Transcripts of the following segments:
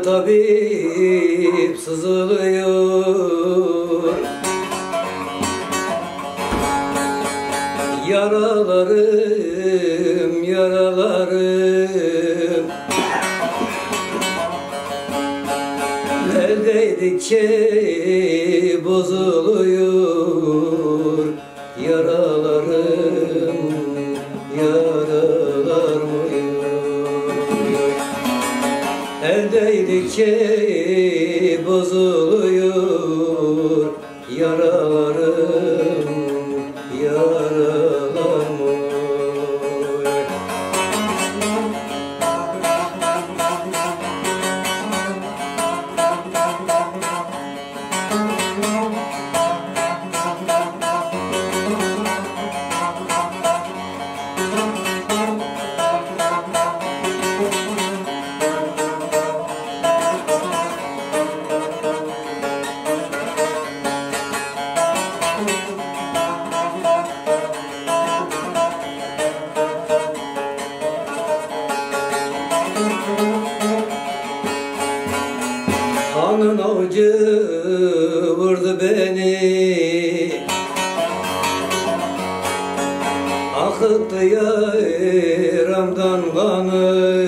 tabip sızılıyor, yaralarım, yaralarım el değdikçe bozuluyor, yaralarım, yaralarım el değdikçe bozuluyor, yaralarım, yaralarım. Kanın avcı vurdu beni, akıttı yaramdan kanı.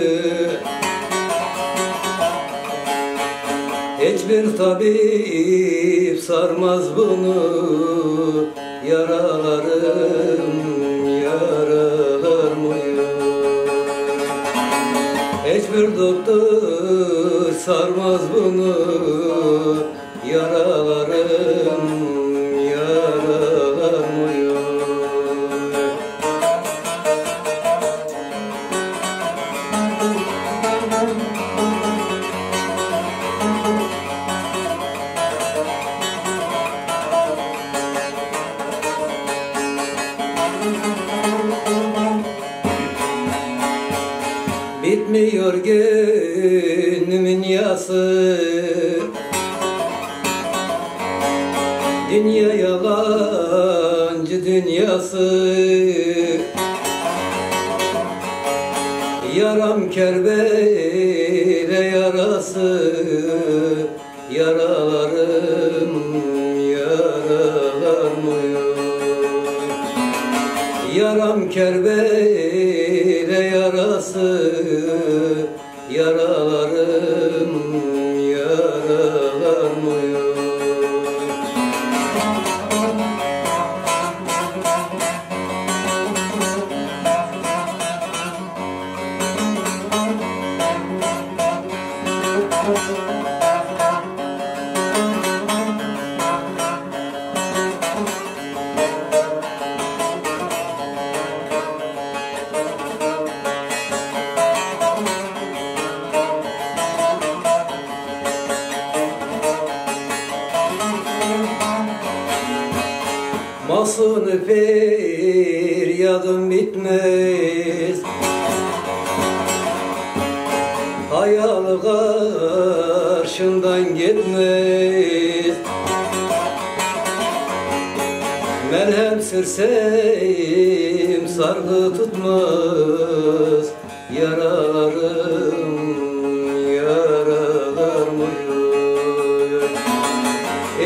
Hiçbir tabip sarmaz bunu, yaralarım, yaralarım uyuyor. Hiçbir doktor sarmaz bunu, yaralarım, yaralarım uyuyor. Bitmiyor gönlümün yası, dünya yalancı dünyası. Yaram Kerbela yarası, yaralarım, yaralarım uyuyor. Yaram Kerbela yarası, yaralarım, yaralarım uyuyor. Masunu feryadım bitmez, hayal karşımdan gitmez. Merhem sürsem sargı tutmaz, yaralarım, yaralarım uyuyor.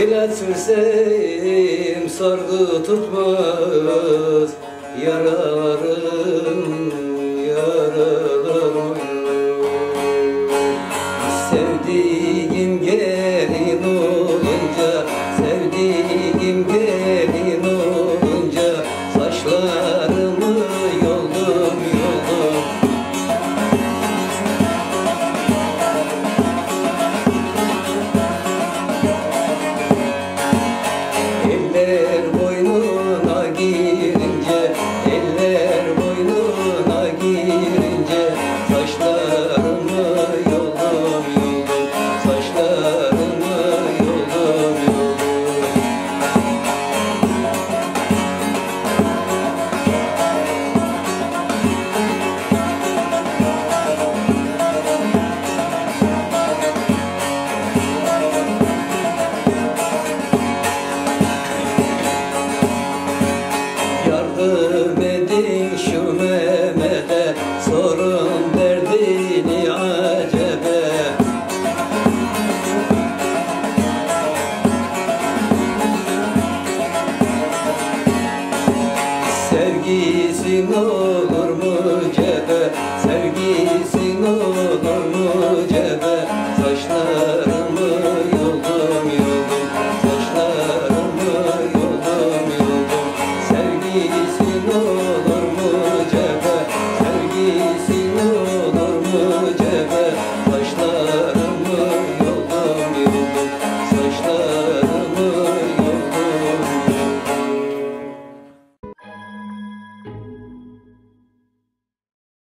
İlaç sürsem sargı tutmaz, yaralarım,